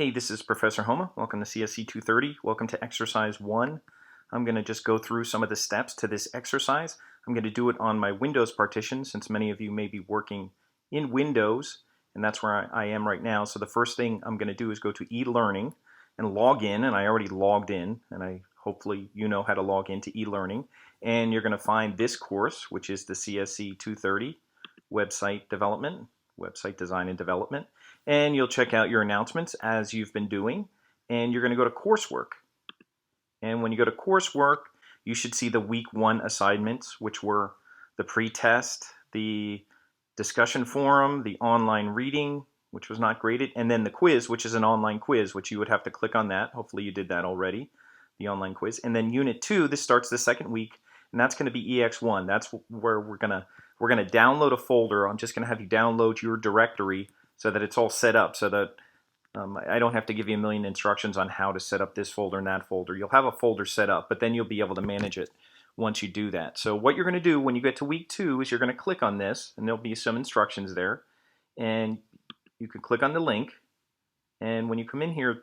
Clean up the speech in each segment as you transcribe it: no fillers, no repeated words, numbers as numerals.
Hey, this is Professor Homa. Welcome to CSC 230. Welcome to exercise 1. I'm going to just go through some of the steps to this exercise. I'm going to do it on my Windows partition since many of you may be working in Windows, and that's where I am right now. So the first thing I'm going to do is go to eLearning and log in, and I already logged in, and hopefully you know how to log into eLearning. And you're going to find this course, which is the CSC 230 website development, website design and development. And you'll check out your announcements as you've been doing, and you're going to go to Coursework. And when you go to Coursework, you should see the week 1 assignments, which were the pre-test, the discussion forum, the online reading, which was not graded, and then the quiz, which is an online quiz, which you would have to click on that. Hopefully you did that already, the online quiz. And then Unit 2, this starts the second week, and that's going to be EX1. That's where we're going to download a folder. I'm just going to have you download your directory so that it's all set up, so that I don't have to give you a million instructions on how to set up this folder and that folder. You'll have a folder set up, but then you'll be able to manage it once you do that. So what you're going to do when you get to week 2 is you're going to click on this, and there'll be some instructions there. And you can click on the link, and when you come in here,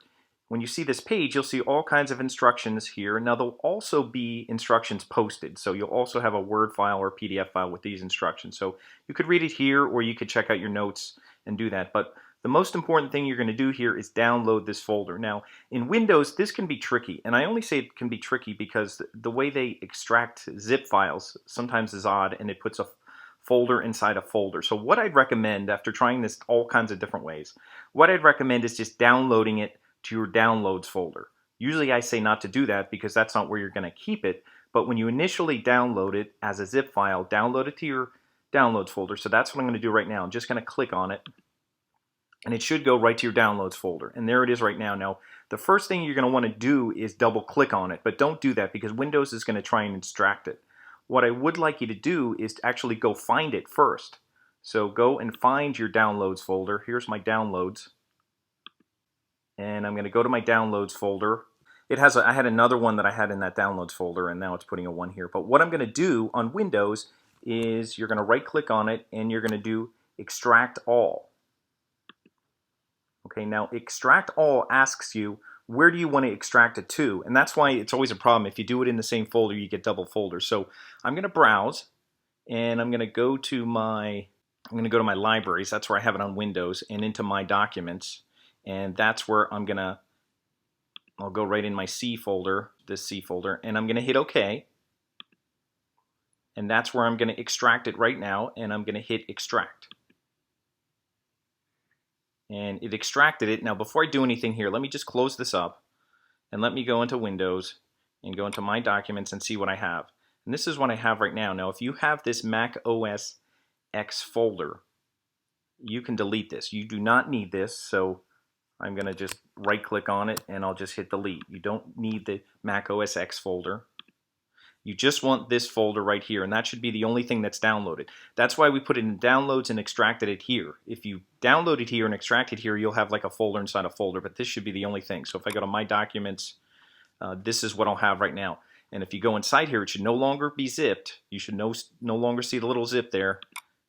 when you see this page, you'll see all kinds of instructions here. Now there'll also be instructions posted, so you'll also have a Word file or PDF file with these instructions. So you could read it here, or you could check out your notes and do that. But the most important thing you're going to do here is download this folder. Now in Windows this can be tricky, and I only say it can be tricky because the way they extract zip files sometimes is odd, and it puts a folder inside a folder. So what I'd recommend, after trying this all kinds of different ways, what I'd recommend is just downloading it to your downloads folder. Usually I say not to do that because that's not where you're going to keep it, but when you initially download it as a zip file, download it to your downloads folder. So that's what I'm going to do right now. I'm just going to click on it, and it should go right to your downloads folder, and there it is right now. Now the first thing you're going to want to do is double click on it, but don't do that because Windows is going to try and extract it. What I would like you to do is to actually go find it first. So go and find your downloads folder. Here's my downloads, and I'm going to go to my downloads folder. I had another one that I had in that downloads folder, and now it's putting a 1 here. But what I'm going to do on Windows is you're going to right click on it, and you're going to do extract all. Okay, now extract all asks you where do you want to extract it to, and that's why it's always a problem. If you do it in the same folder, you get double folders. So I'm going to browse, and I'm going to go to my libraries. That's where I have it on Windows, and into my documents, and that's where I'll go right in my C folder, this C folder, and I'm going to hit OK. And that's where I'm going to extract it right now, and I'm going to hit extract. And it extracted it. Now before I do anything here, let me just close this up, and let me go into Windows and go into my documents and see what I have. And this is what I have right now. Now if you have this Mac OS X folder, you can delete this. You do not need this, so I'm going to just right click on it, and I'll just hit delete. You don't need the Mac OS X folder. You just want this folder right here, and that should be the only thing that's downloaded. That's why we put it in downloads and extracted it here. If you download it here and extract it here, you'll have like a folder inside a folder, but this should be the only thing. So if I go to my documents, this is what I'll have right now. And if you go inside here, it should no longer be zipped. You should no longer see the little zip there,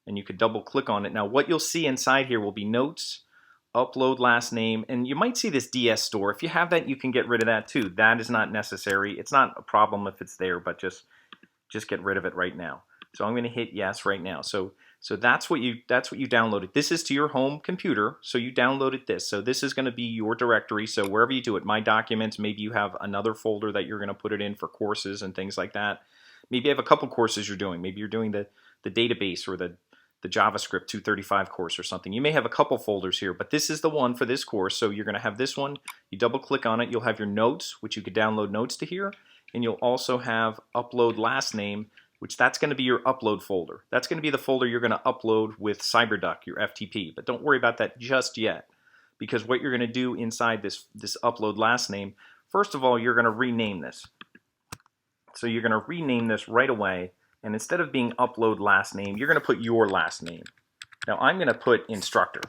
and you could double click on it. Now what you'll see inside here will be notes, upload last name, and you might see this DS store. If you have that, you can get rid of that too. That is not necessary. It's not a problem if it's there, but just get rid of it right now. So I'm going to hit yes right now. So that's what you downloaded. This is to your home computer, so you downloaded this. So this is going to be your directory. So wherever you do it, my documents, maybe you have another folder that you're going to put it in for courses and things like that. Maybe you have a couple courses you're doing. Maybe you're doing the database or the JavaScript 235 course or something. You may have a couple folders here, but this is the one for this course. So you're going to have this one. You double click on it. You'll have your notes, which you could download notes to here. And you'll also have upload last name, which that's going to be your upload folder. That's going to be the folder you're going to upload with CyberDuck, your FTP. But don't worry about that just yet, because what you're going to do inside this upload last name, first of all, you're going to rename this. So you're going to rename this right away. And instead of being upload last name, you're going to put your last name. Now I'm going to put instructor,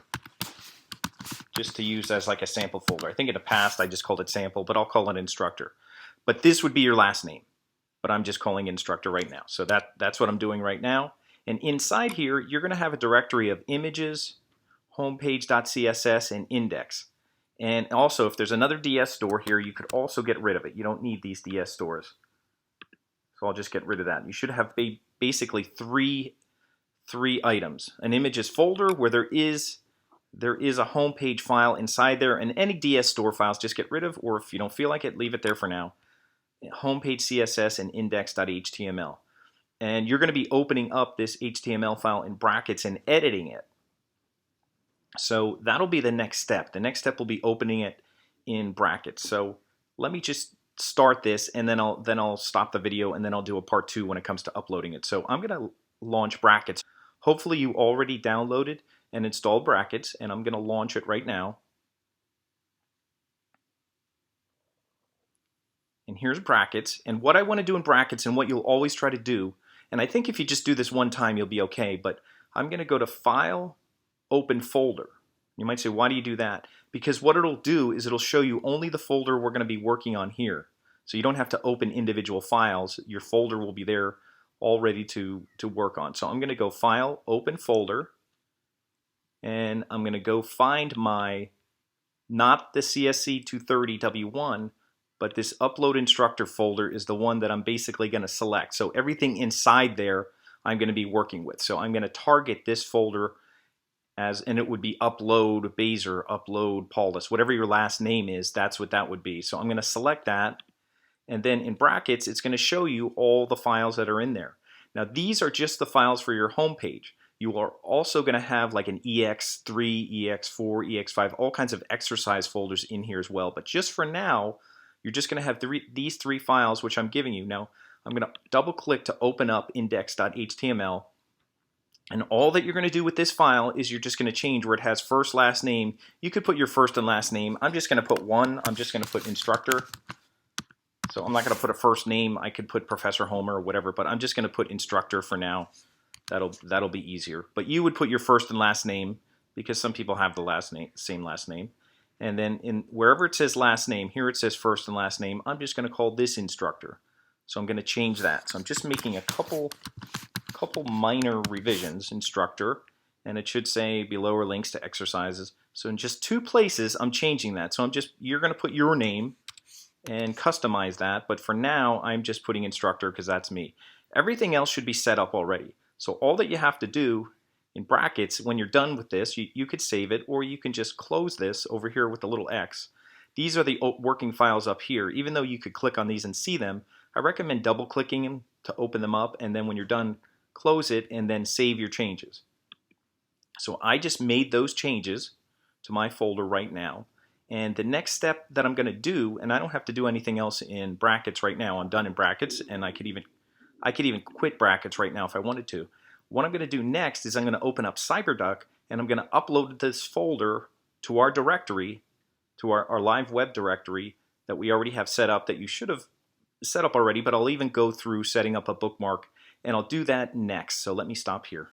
just to use as like a sample folder. I think in the past I just called it sample, but I'll call it instructor. But this would be your last name, but I'm just calling instructor right now. So that's what I'm doing right now. And inside here, you're going to have a directory of images, homepage.css, and index. And also, if there's another DS store here, you could also get rid of it. You don't need these DS stores. So I'll just get rid of that. You should have basically three items. An images folder where there is a home page file inside there, and any DS store files just get rid of, or if you don't feel like it, leave it there for now. Homepage CSS and index.html. And you're going to be opening up this HTML file in brackets and editing it. So that'll be the next step. The next step will be opening it in brackets. So let me just start this, and then I'll stop the video, and then I'll do a part 2 when it comes to uploading it. So I'm going to launch brackets. Hopefully you already downloaded and installed brackets, and I'm going to launch it right now. And here's brackets. And what I want to do in brackets, and what you'll always try to do, and I think if you just do this one time, you'll be okay, but I'm going to go to File, Open Folder. You might say, why do you do that? Because what it'll do is it'll show you only the folder we're going to be working on here. So you don't have to open individual files. Your folder will be there all ready to work on. So I'm going to go File, Open Folder, and I'm going to go find not the CSC 230 W1, but this Upload Instructor folder is the one that I'm basically going to select. So everything inside there I'm going to be working with. So I'm going to target this folder and it would be Upload Baser, Upload Paulus, whatever your last name is, that's what that would be. So I'm going to select that, and then in brackets it's going to show you all the files that are in there. Now these are just the files for your home page. You are also going to have like an EX3, EX4, EX5, all kinds of exercise folders in here as well. But just for now, you're just going to have these 3 files which I'm giving you. Now I'm going to double click to open up index.html. And all that you're going to do with this file is you're just going to change where it has first, last name. You could put your first and last name. I'm just going to put one. I'm just going to put instructor. So I'm not going to put a first name. I could put Professor Homer or whatever, but I'm just going to put instructor for now. That'll be easier. But you would put your first and last name because some people have the same last name. And then in wherever it says last name, here it says first and last name. I'm just going to call this instructor. So I'm going to change that. So I'm just making a couple minor revisions, instructor, and it should say below are links to exercises. So in just 2 places I'm changing that. So you're going to put your name and customize that, but for now I'm just putting instructor because that's me. Everything else should be set up already. So all that you have to do in brackets, when you're done with this, you could save it, or you can just close this over here with the little X. These are the working files up here. Even though you could click on these and see them, I recommend double clicking them to open them up, and then when you're done, close it and then save your changes. So I just made those changes to my folder right now, and the next step that I'm going to do, and I don't have to do anything else in brackets right now, I'm done in brackets, and I could even quit brackets right now if I wanted to. What I'm going to do next is I'm going to open up CyberDuck, and I'm going to upload this folder to our directory, to our live web directory that we already have set up, that you should have set up already, but I'll even go through setting up a bookmark, and I'll do that next. So let me stop here.